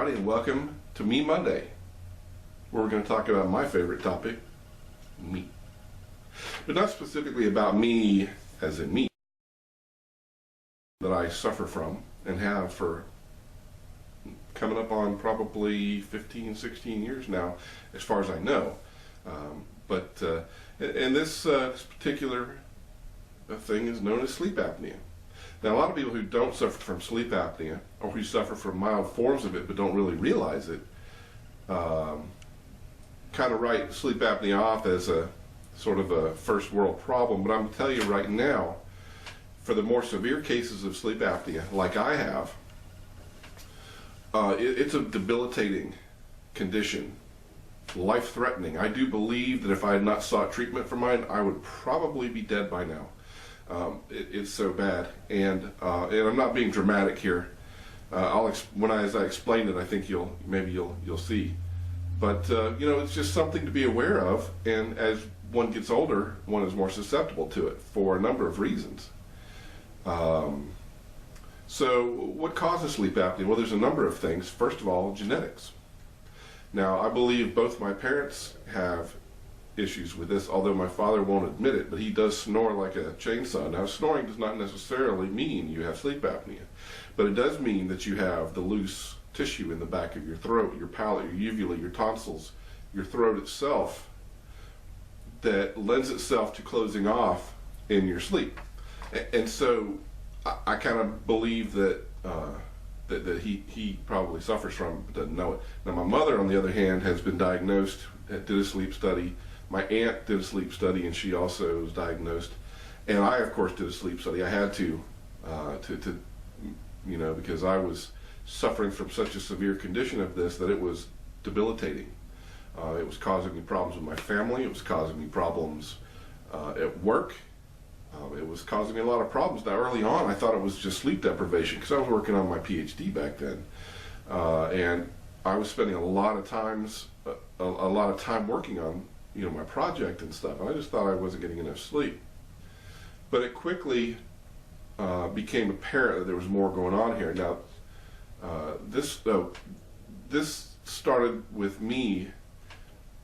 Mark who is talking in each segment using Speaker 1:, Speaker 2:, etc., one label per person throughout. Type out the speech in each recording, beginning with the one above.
Speaker 1: everybody, and welcome to Me Monday, where we're going to talk about my favorite topic, me. But not specifically about me as in me, that I suffer from and have for coming up on probably 15, 16 years now, as far as I know. And this particular thing is known as sleep apnea. Now, a lot of people who don't suffer from sleep apnea, or who suffer from mild forms of it but don't really realize it, kind of write sleep apnea off as a sort of a first world problem. But I'm going to tell you right now, for the more severe cases of sleep apnea, like I have, it's a debilitating condition, life-threatening. I do believe that if I had not sought treatment for mine, I would probably be dead by now. It's so bad, and I'm not being dramatic here. As I explain it, I think you'll see. But it's just something to be aware of, and as one gets older, one is more susceptible to it for a number of reasons. So, what causes sleep apnea? Well, there's a number of things. First of all, genetics. Now, I believe both my parents have issues with this, although my father won't admit it, but he does snore like a chainsaw. Now, snoring does not necessarily mean you have sleep apnea, but it does mean that you have the loose tissue in the back of your throat, your palate, your uvula, your tonsils, your throat itself, that lends itself to closing off in your sleep. And so I kind of believe that that he probably suffers from it, but doesn't know it. Now, my mother, on the other hand, has been diagnosed, did a sleep study. My aunt did a sleep study, and she also was diagnosed. And I, of course, did a sleep study. I had to because I was suffering from such a severe condition of this that it was debilitating. It was causing me problems with my family. It was causing me problems at work. It was causing me a lot of problems. Now, early on, I thought it was just sleep deprivation because I was working on my PhD back then, and I was spending a lot of time working on my project and stuff. And I just thought I wasn't getting enough sleep. But it quickly became apparent that there was more going on here. Now, this started with me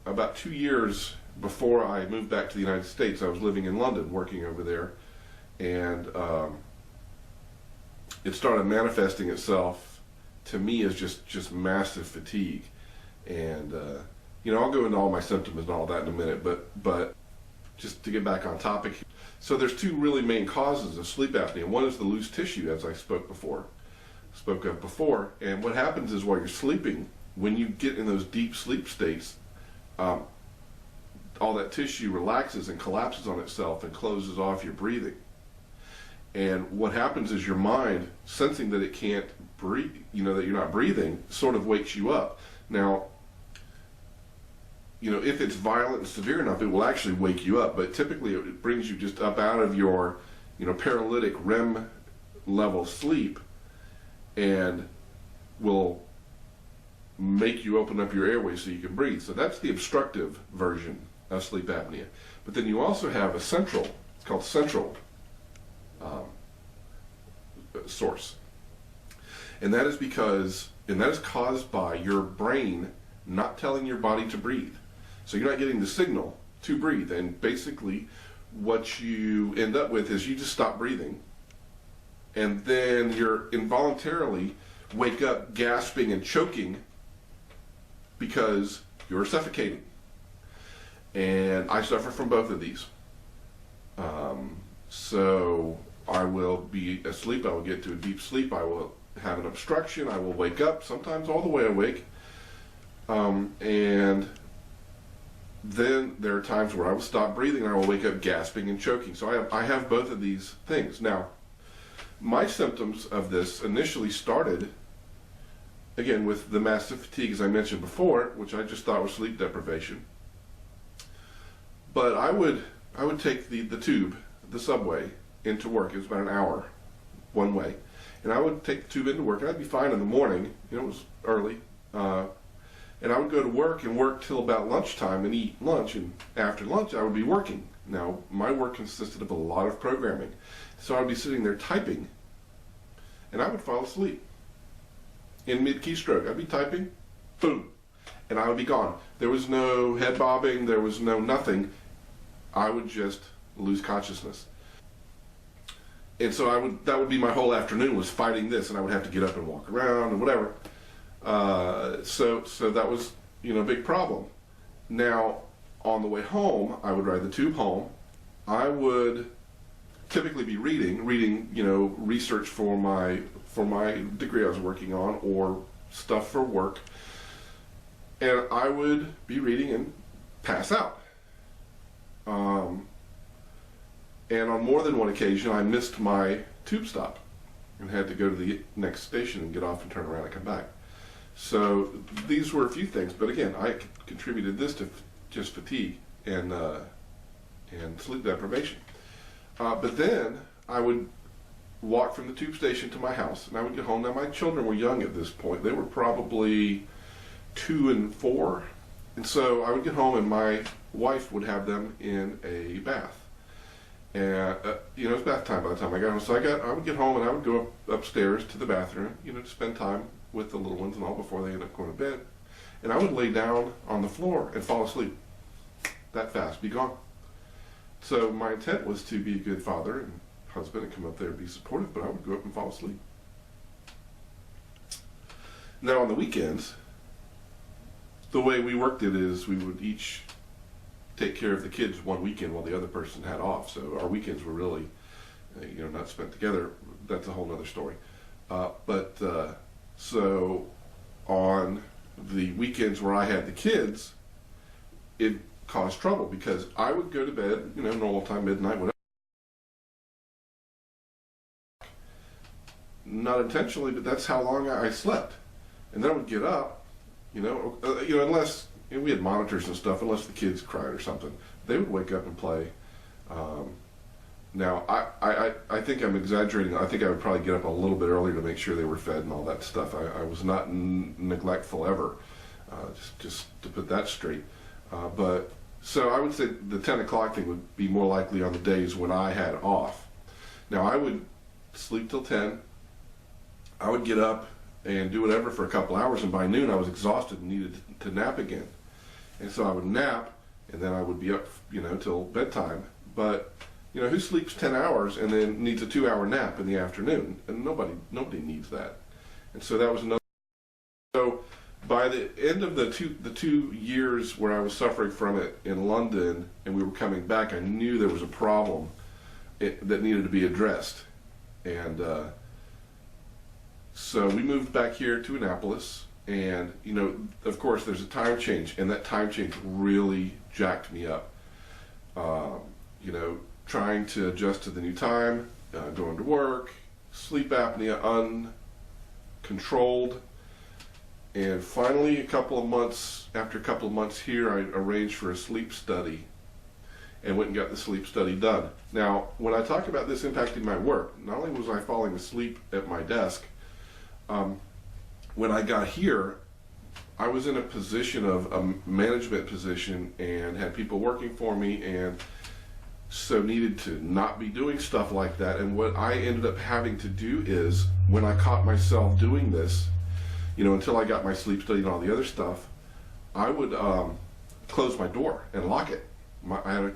Speaker 1: about 2 years before I moved back to the United States. I was living in London, working over there, and it started manifesting itself to me as just massive fatigue. And I'll go into all my symptoms and all that in a minute, but just to get back on topic. So there's two really main causes of sleep apnea. One is the loose tissue, as I spoke of before. And what happens is, while you're sleeping, when you get in those deep sleep states, all that tissue relaxes and collapses on itself and closes off your breathing. And what happens is your mind, sensing that it can't breathe, that you're not breathing, sort of wakes you up. Now, if it's violent and severe enough, it will actually wake you up. But typically, it brings you just up out of your, paralytic REM level sleep, and will make you open up your airways so you can breathe. So that's the obstructive version of sleep apnea. But then you also have a central, it's called central source. And that is caused by your brain not telling your body to breathe. So you're not getting the signal to breathe. And basically what you end up with is you just stop breathing. And then you're involuntarily wake up gasping and choking because you're suffocating. And I suffer from both of these. So I will be asleep, I will get to a deep sleep, I will have an obstruction, I will wake up, sometimes all the way awake. And then there are times where I will stop breathing and I will wake up gasping and choking. So I have both of these things. Now, my symptoms of this initially started, again, with the massive fatigue, as I mentioned before, which I just thought was sleep deprivation. But I would take the tube, the subway, into work. It was about an hour one way. And I would take the tube into work, and I'd be fine in the morning. It was early. And I would go to work and work till about lunchtime and eat lunch. And after lunch, I would be working. Now, my work consisted of a lot of programming. So I would be sitting there typing, and I would fall asleep. in mid-keystroke. I'd be typing, boom, and I would be gone. There was no head bobbing, there was no nothing. I would just lose consciousness. And so that would be my whole afternoon, was fighting this, and I would have to get up and walk around and whatever. So that was, a big problem. Now, on the way home, I would ride the tube home. I would typically be reading, research for my degree I was working on, or stuff for work. And I would be reading and pass out. And on more than one occasion, I missed my tube stop and had to go to the next station and get off and turn around and come back. So these were a few things, but again, I contributed this to just fatigue and sleep deprivation. But then I would walk from the tube station to my house, and I would get home. Now, my children were young at this point. They were probably 2 and 4. And so I would get home, and my wife would have them in a bath. And, it was bath time by the time I got home. So I would get home, and I would go upstairs to the bathroom, to spend time with the little ones and all before they end up going to bed. And I would lay down on the floor and fall asleep that fast, be gone. So my intent was to be a good father and husband and come up there and be supportive, but I would go up and fall asleep. Now on the weekends, the way we worked it is we would each take care of the kids one weekend while the other person had off. So our weekends were really, not spent together. That's a whole other story. So on the weekends where I had the kids, it caused trouble because I would go to bed, normal time, midnight, whatever. Not intentionally, but that's how long I slept. And then I would get up, unless we had monitors and stuff, unless the kids cried or something, they would wake up and play. Now, I think I'm exaggerating. I think I would probably get up a little bit earlier to make sure they were fed and all that stuff. I was not neglectful ever, just to put that straight. So I would say the 10 o'clock thing would be more likely on the days when I had off. Now, I would sleep till 10. I would get up and do whatever for a couple hours, and by noon I was exhausted and needed to nap again. And so I would nap, and then I would be up, till bedtime. But, who sleeps 10 hours and then needs a 2-hour nap in the afternoon? And nobody needs that. And so that was another. So by the end of the two years where I was suffering from it in London and we were coming back, I knew there was a problem that needed to be addressed. And so we moved back here to Annapolis, and of course there's a time change, and that time change really jacked me up. Trying to adjust to the new time, going to work, sleep apnea uncontrolled, and finally after a couple of months here, I arranged for a sleep study and went and got the sleep study done. Now, when I talk about this impacting my work, not only was I falling asleep at my desk, when I got here, I was in a position of a management position and had people working for me, and so needed to not be doing stuff like that. And what I ended up having to do is, when I caught myself doing this, until I got my sleep study and all the other stuff, I would close my door and lock it. I had a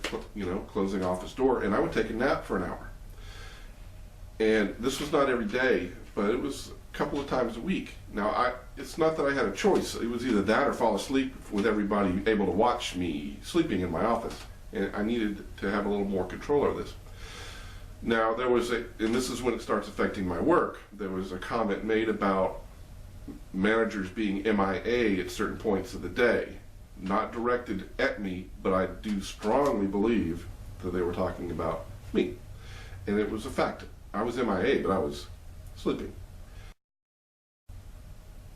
Speaker 1: closing office door, and I would take a nap for an hour. And this was not every day, but it was a couple of times a week. Now, it's not that I had a choice. It was either that or fall asleep with everybody able to watch me sleeping in my office. And I needed to have a little more control over this. Now, and this is when it starts affecting my work, there was a comment made about managers being MIA at certain points of the day. Not directed at me, but I do strongly believe that they were talking about me. And it was a fact. I was MIA, but I was sleeping.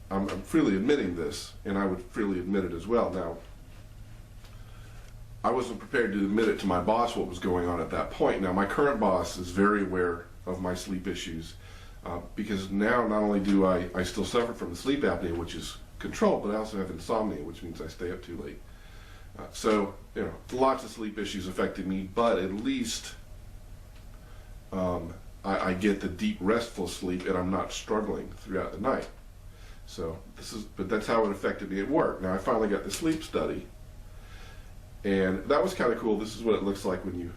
Speaker 1: I'm freely admitting this, and I would freely admit it as well. Now, I wasn't prepared to admit it to my boss what was going on at that point. Now, my current boss is very aware of my sleep issues, because now not only do I still suffer from the sleep apnea, which is controlled, but I also have insomnia, which means I stay up too late. So, lots of sleep issues affected me, but at least I get the deep, restful sleep, and I'm not struggling throughout the night. So but that's how it affected me at work. Now I finally got the sleep study, and that was kind of cool. This is what it looks like when you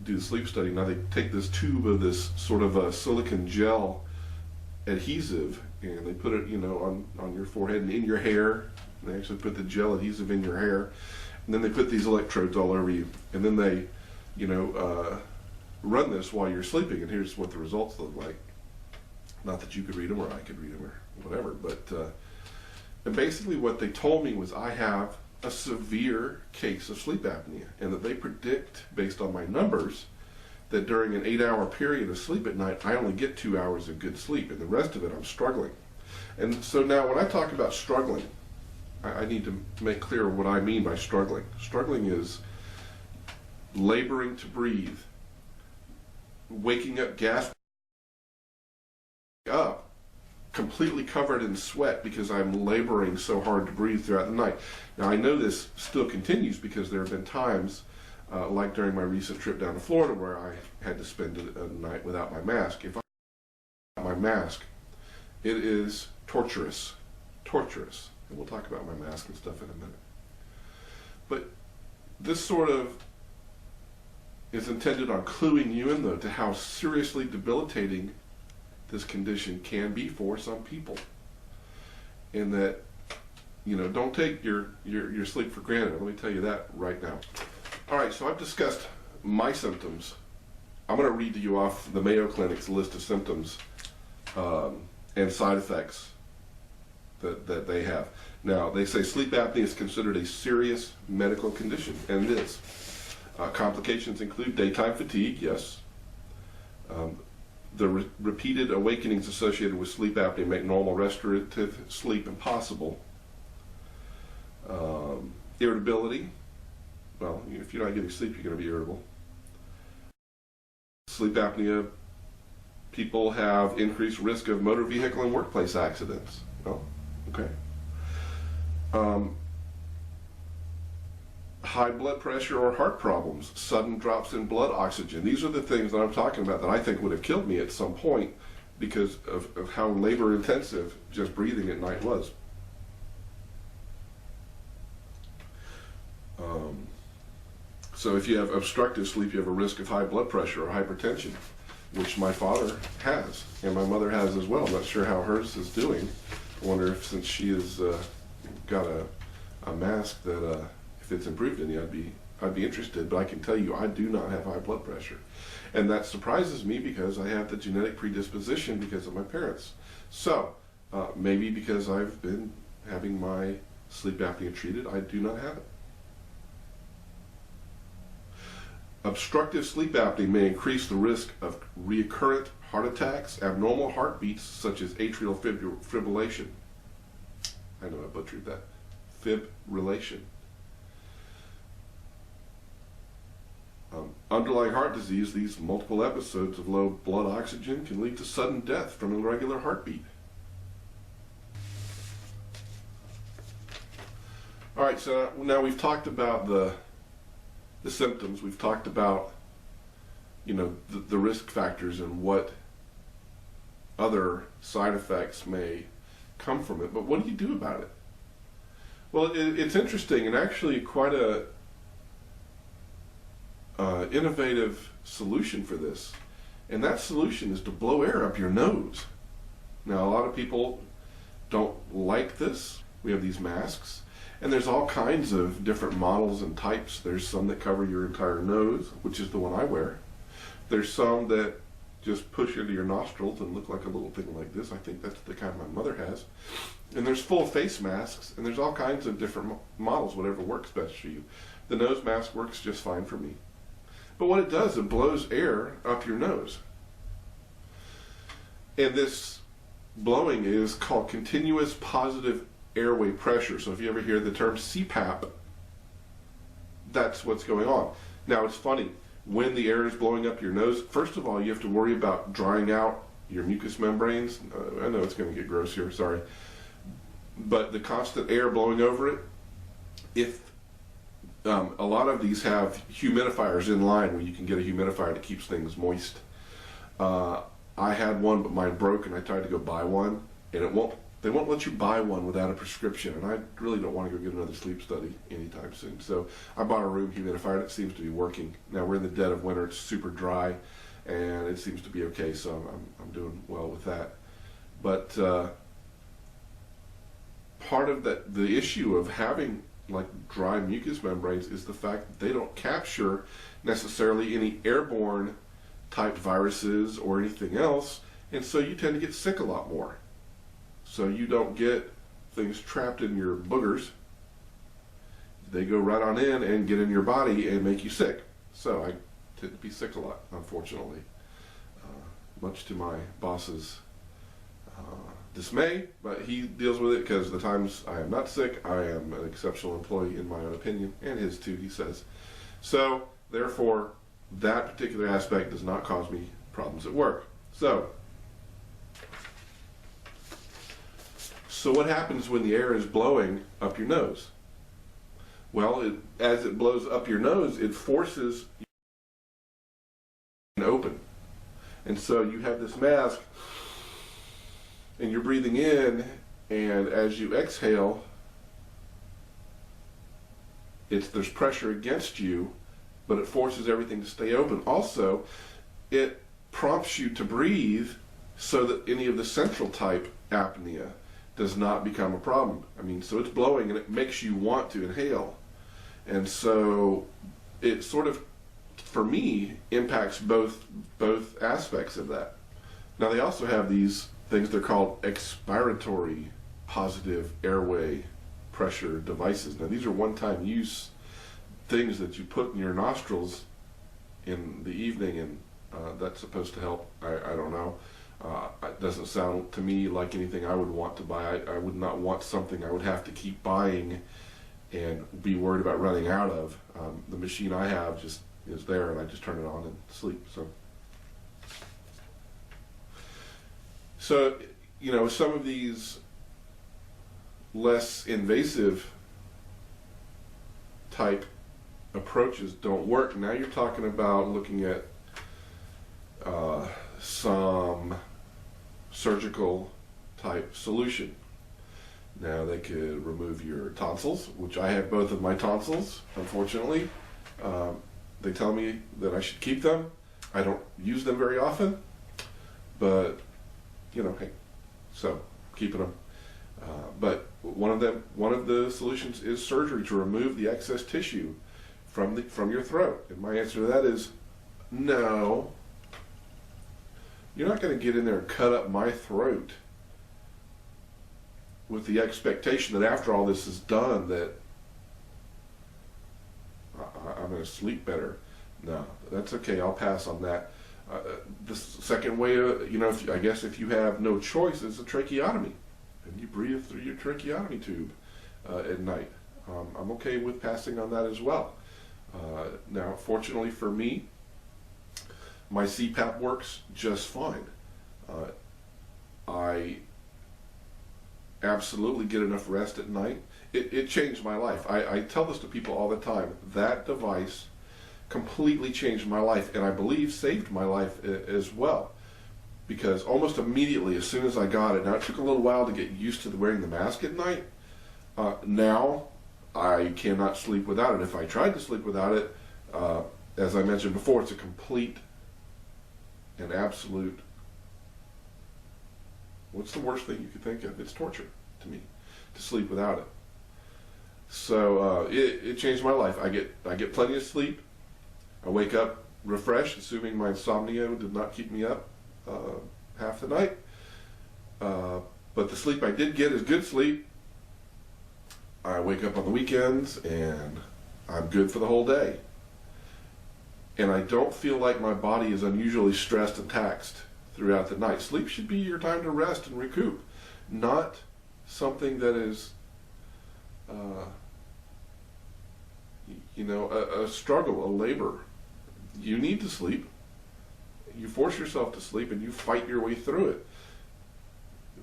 Speaker 1: do the sleep study. Now they take this tube of this sort of a silicone gel adhesive, and they put it, on your forehead and in your hair. They actually put the gel adhesive in your hair, and then they put these electrodes all over you, and then they, run this while you're sleeping. And here's what the results look like. Not that you could read them or I could read them or whatever, but and basically what they told me was I have a severe case of sleep apnea, and that they predict, based on my numbers, that during an 8-hour period of sleep at night, I only get 2 hours of good sleep, and the rest of it I'm struggling. And so now when I talk about struggling, I need to make clear what I mean by struggling. Struggling is laboring to breathe, waking up, gasping up, completely covered in sweat because I'm laboring so hard to breathe throughout the night. Now I know this still continues because there have been times, like during my recent trip down to Florida, where I had to spend a night without my mask. If I have my mask, it is torturous. And we'll talk about my mask and stuff in a minute. But this sort of is intended on cluing you in, though, to how seriously debilitating this condition can be for some people. And that, don't take your sleep for granted. Let me tell you that right now. All right, so I've discussed my symptoms. I'm going to read to you off the Mayo Clinic's list of symptoms and side effects that they have. Now, they say sleep apnea is considered a serious medical condition, and it is. Complications include daytime fatigue, yes. The repeated awakenings associated with sleep apnea make normal restorative sleep impossible. Irritability. Well, if you're not getting sleep, you're going to be irritable. Sleep apnea, people have increased risk of motor vehicle and workplace accidents. Oh, okay. High blood pressure or heart problems, sudden drops in blood oxygen. These are the things that I'm talking about that I think would have killed me at some point because of how labor intensive just breathing at night was. So if you have obstructive sleep, you have a risk of high blood pressure or hypertension, which my father has, and my mother has as well. I'm not sure how hers is doing. I wonder if, since she has got a mask, that if it's improved any, I'd be interested. But I can tell you, I do not have high blood pressure, and that surprises me because I have the genetic predisposition because of my parents. So maybe because I've been having my sleep apnea treated, I do not have it. Obstructive sleep apnea may increase the risk of recurrent heart attacks, abnormal heartbeats such as atrial fibrillation. I know I butchered that. Fibrillation. Underlying heart disease, these multiple episodes of low blood oxygen can lead to sudden death from an irregular heartbeat. All right, so now we've talked about the symptoms. We've talked about, the risk factors and what other side effects may come from it. But what do you do about it? Well, it's interesting and actually quite a innovative solution for this. And that solution is to blow air up your nose. Now, a lot of people don't like this. We have these masks. And there's all kinds of different models and types. There's some that cover your entire nose, which is the one I wear. There's some that just push into your nostrils and look like a little thing like this. I think that's the kind my mother has. And there's full face masks, and there's all kinds of different models, whatever works best for you. The nose mask works just fine for me. But what it does, it blows air up your nose. And this blowing is called continuous positive airway pressure. So if you ever hear the term CPAP, that's what's going on. Now it's funny, when the air is blowing up your nose, first of all, you have to worry about drying out your mucous membranes. I know it's going to get gross here, sorry. But the constant air blowing over it, if a lot of these have humidifiers in line where you can get a humidifier that keeps things moist. I had one, but mine broke, and I tried to go buy one, and it won't they won't let you buy one without a prescription, and I really don't want to go get another sleep study anytime soon. So I bought a room humidifier, and it seems to be working. Now we're in the dead of winter; it's super dry, and it seems to be okay. So I'm doing well with that. But part of the issue of having like dry mucous membranes is the fact that they don't capture necessarily any airborne type viruses or anything else, and so you tend to get sick a lot more. So you don't get things trapped in your boogers. They go right on in and get in your body and make you sick. So I tend to be sick a lot, unfortunately, much to my boss's dismay, but he deals with it because the times I am not sick, I am an exceptional employee in my own opinion, and his too, he says. So therefore, that particular aspect does not cause me problems at work. So what happens when the air is blowing up your nose? Well, as it blows up your nose, it forces you to open. And so you have this mask, and you're breathing in, and as you exhale, there's pressure against you, but it forces everything to stay open. Also, it prompts you to breathe so that any of the central type apnea does not become a problem. I mean, so it's blowing and it makes you want to inhale. And so it sort of, for me, impacts both aspects of that. Now they also have these things, they're called expiratory positive airway pressure devices. Now these are one-time use things that you put in your nostrils in the evening, and that's supposed to help. I don't know. It doesn't sound to me like anything I would want to buy. I would not want something I would have to keep buying and be worried about running out of. The machine I have just is there, and I just turn it on and sleep. So, you know, some of these less invasive type approaches don't work. Now you're talking about looking at some surgical type solution. Now they could remove your tonsils, which I have both of my tonsils, unfortunately. They tell me that I should keep them. I don't use them very often, but you know, hey, so keeping them. But one of the solutions is surgery to remove the excess tissue from your throat. And my answer to that is no. You're not going to get in there and cut up my throat with the expectation that after all this is done that I'm going to sleep better. No, that's okay. I'll pass on that. The second way, I guess if you have no choice, is a tracheotomy, and you breathe through your tracheotomy tube at night. I'm okay with passing on that as well. Now, fortunately for me, my CPAP works just fine. I absolutely get enough rest at night. It changed my life. I tell this to people all the time. That device completely changed my life, and I believe saved my life as well. Because almost immediately, as soon as I got it, now it took a little while to get used to wearing the mask at night. Now, I cannot sleep without it. If I tried to sleep without it, as I mentioned before, it's a complete and absolute, what's the worst thing you could think of? It's torture to me to sleep without it. So it changed my life. I get plenty of sleep. I wake up refreshed, assuming my insomnia did not keep me up half the night. But the sleep I did get is good sleep. I wake up on the weekends and I'm good for the whole day. And I don't feel like my body is unusually stressed and taxed throughout the night. Sleep should be your time to rest and recoup, not something that is a struggle, a labor. You need to sleep. You force yourself to sleep and you fight your way through it.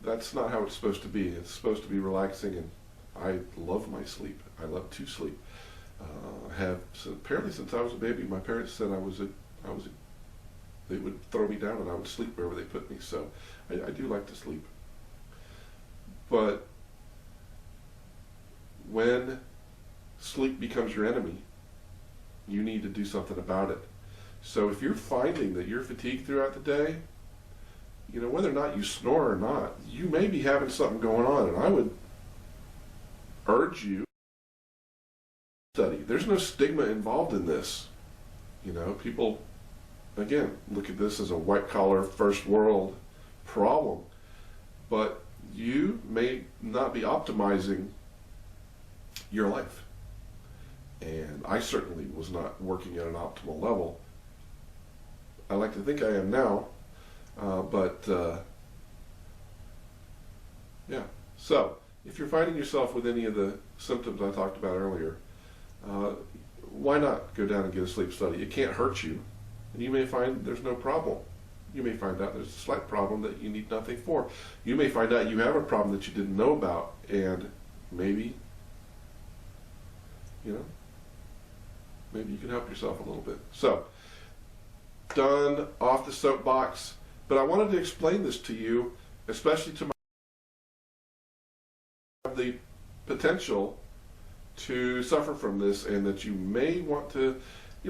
Speaker 1: That's not how it's supposed to be. It's supposed to be relaxing, and I love my sleep. I love to sleep. Apparently since I was a baby, my parents said they would throw me down and I would sleep wherever they put me. So I do like to sleep. But when sleep becomes your enemy, you need to do something about it. So if you're finding that you're fatigued throughout the day, whether or not you snore or not, you may be having something going on, and I would urge you to study. There's no stigma involved in this. People, again, look at this as a white-collar, first world problem, but you may not be optimizing your life. And I certainly was not working at an optimal level. I like to think I am now, but yeah. So, if you're finding yourself with any of the symptoms I talked about earlier, why not go down and get a sleep study? It can't hurt you, and you may find there's no problem. You may find out there's a slight problem that you need nothing for. You may find out you have a problem that you didn't know about, and maybe maybe you can help yourself a little bit. So, done, off the soapbox, but I wanted to explain this to you, especially to the potential to suffer from this, and that you may want to,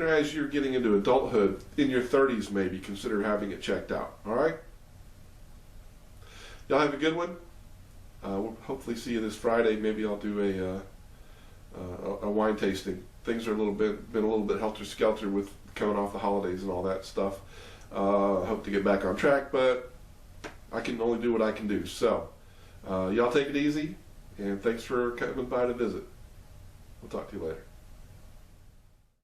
Speaker 1: as you're getting into adulthood, in your 30s maybe, consider having it checked out. All right? Y'all have a good one. We'll hopefully see you this Friday. Maybe I'll do a wine tasting. Things are been a little bit helter-skelter with coming off the holidays and all that stuff. Hope to get back on track, but I can only do what I can do. So, y'all take it easy, and thanks for coming by to visit. We'll talk to you later.